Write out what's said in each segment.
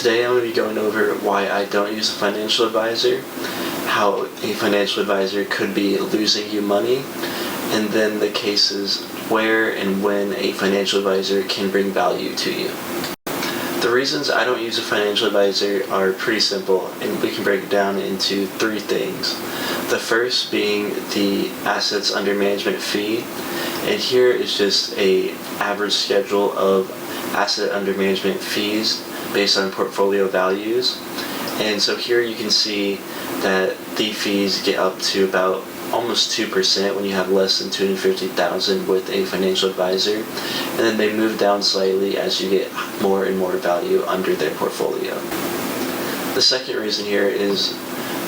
Today I'm going to be going over why I don't use a financial advisor, how a financial advisor could be losing you money, and then the cases where and when a financial advisor can bring value to you. The reasons I don't use a financial advisor are pretty simple, and we can break it down into three things. The first being the assets under management fee, and here is just a average schedule of asset under management fees based on portfolio values. And so here you can see that the fees get up to about almost 2% when you have less than $250,000 with a financial advisor, and then they move down slightly as you get more and more value under their portfolio. The second reason here is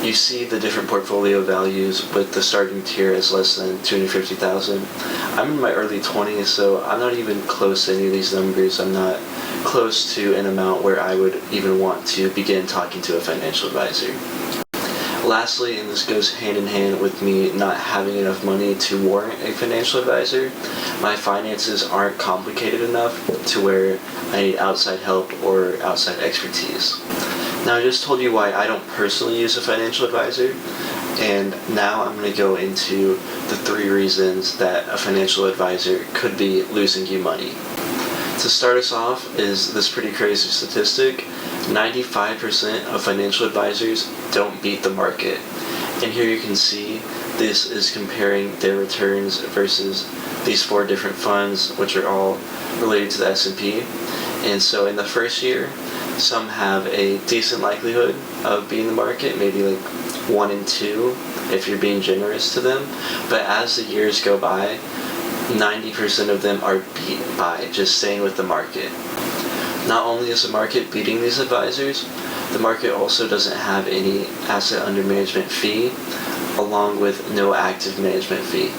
you see the different portfolio values with the starting tier as less than $250,000. I'm in my early 20s, so I'm not even close to any of these numbers. I'm not close to an amount where I would even want to begin talking to a financial advisor. Lastly, and this goes hand in hand with me not having enough money to warrant a financial advisor, my finances aren't complicated enough to where I need outside help or outside expertise. Now, I just told you why I don't personally use a financial advisor, and now I'm going to go into the three reasons that a financial advisor could be losing you money. To start us off is this pretty crazy statistic. 95% of financial advisors don't beat the market. And here you can see this is comparing their returns versus these four different funds, which are all related to the S&P. And so in the first year, some have a decent likelihood of beating the market, maybe like 1 in 2 if you're being generous to them. But as the years go by, 90% of them are beat by just staying with the market. Not only is the market beating these advisors, the market also doesn't have any asset under management fee, along with no active management fee.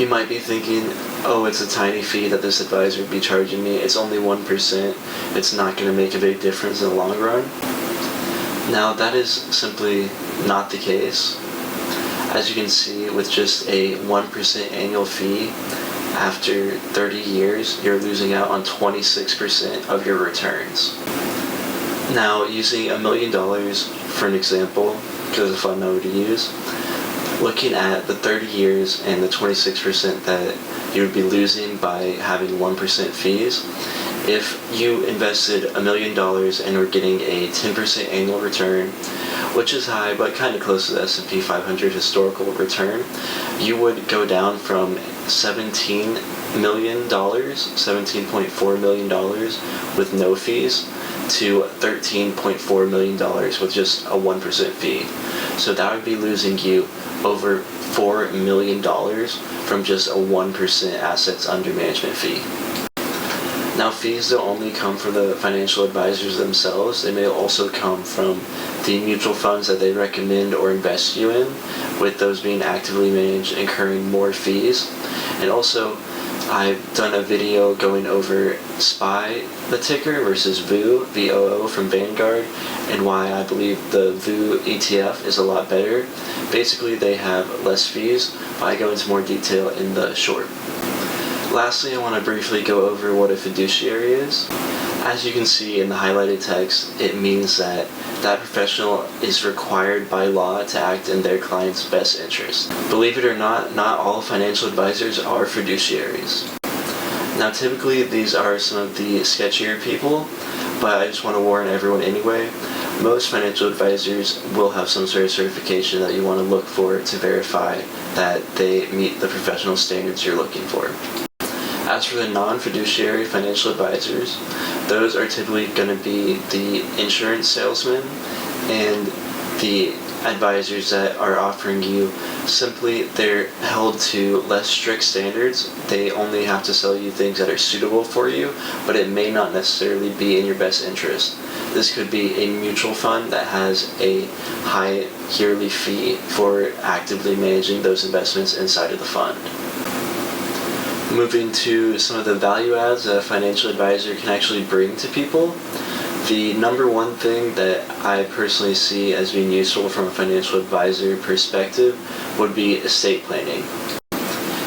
You might be thinking, oh, it's a tiny fee that this advisor would be charging me. It's only 1%. It's not going to make a big difference in the long run. Now, that is simply not the case. As you can see, with just a 1% annual fee, after 30 years, you're losing out on 26% of your returns. Now, using $1 million for an example, because it's a fun number to use, looking at the 30 years and the 26% that you would be losing by having 1% fees, if you invested $1 million and were getting a 10% annual return, which is high but kind of close to the S&P 500 historical return, you would go down from $17 million, $17.4 million with no fees to $13.4 million with just a 1% fee. So that would be losing you over $4 million from just a 1% assets under management fee. Now, fees don't only come from the financial advisors themselves, they may also come from the mutual funds that they recommend or invest you in, with those being actively managed, incurring more fees. And also, I've done a video going over SPY, the ticker, versus VOO, VOO from Vanguard, and why I believe the VOO ETF is a lot better. Basically, they have less fees, but I go into more detail in the short. Lastly, I want to briefly go over what a fiduciary is. As you can see in the highlighted text, it means that that professional is required by law to act in their client's best interest. Believe it or not all financial advisors are fiduciaries. Now, typically these are some of the sketchier people, but I just want to warn everyone anyway. Most financial advisors will have some sort of certification that you want to look for to verify that they meet the professional standards you're looking for. As for the non-fiduciary financial advisors, those are typically going to be the insurance salesmen and the advisors that are offering you simply, they're held to less strict standards. They only have to sell you things that are suitable for you, but it may not necessarily be in your best interest. This could be a mutual fund that has a high yearly fee for actively managing those investments inside of the fund. Moving to some of the value adds that a financial advisor can actually bring to people, the number one thing that I personally see as being useful from a financial advisor perspective would be estate planning.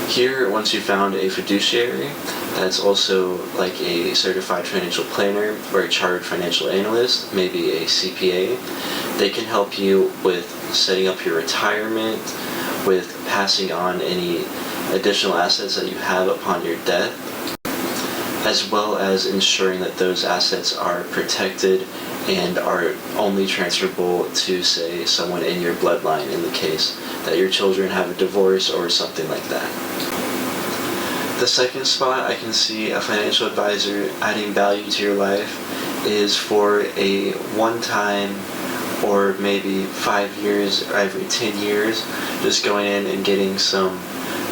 Here, once you found a fiduciary, that's also like a certified financial planner or a chartered financial analyst, maybe a CPA. They can help you with setting up your retirement, with passing on any additional assets that you have upon your death, as well as ensuring that those assets are protected and are only transferable to, say, someone in your bloodline in the case that your children have a divorce or something like that. The second spot I can see a financial advisor adding value to your life is for a one-time, or maybe 5 years or every 10 years, just going in and getting some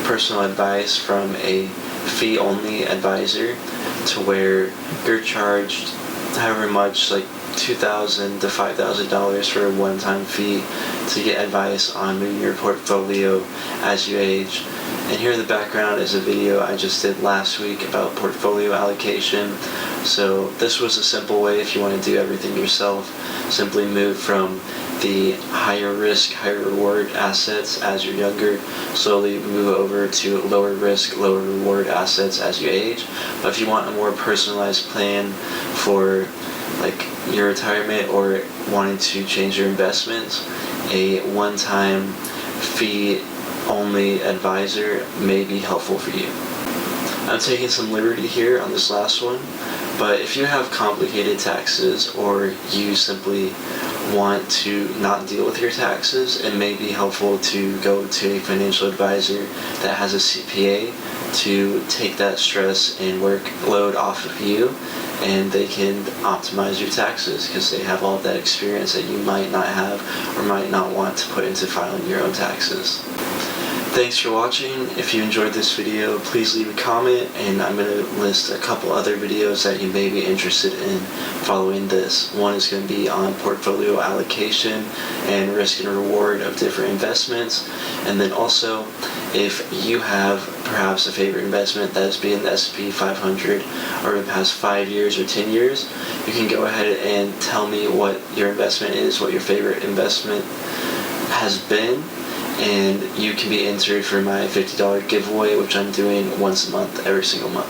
personal advice from a fee-only advisor, to where you're charged however much, like $2,000 to $5,000 for a one-time fee to get advice on moving your portfolio as you age. And here in the background is a video I just did last week about portfolio allocation. So this was a simple way, if you want to do everything yourself, simply move from the higher risk, higher reward assets as you're younger, slowly move over to lower risk, lower reward assets as you age. But if you want a more personalized plan for like your retirement or wanting to change your investments, a one-time fee only advisor may be helpful for you. I'm taking some liberty here on this last one, but if you have complicated taxes or you simply want to not deal with your taxes, it may be helpful to go to a financial advisor that has a CPA to take that stress and workload off of you, and they can optimize your taxes because they have all that experience that you might not have or might not want to put into filing your own taxes. Thanks for watching. If you enjoyed this video, please leave a comment, and I'm going to list a couple other videos that you may be interested in following this. One is going to be on portfolio allocation and risk and reward of different investments. And then also, if you have perhaps a favorite investment that has been in the S&P 500 over the past 5 years or 10 years, you can go ahead and tell me what your investment is, what your favorite investment has been, and you can be entered for my $50 giveaway, which I'm doing once a month, every single month.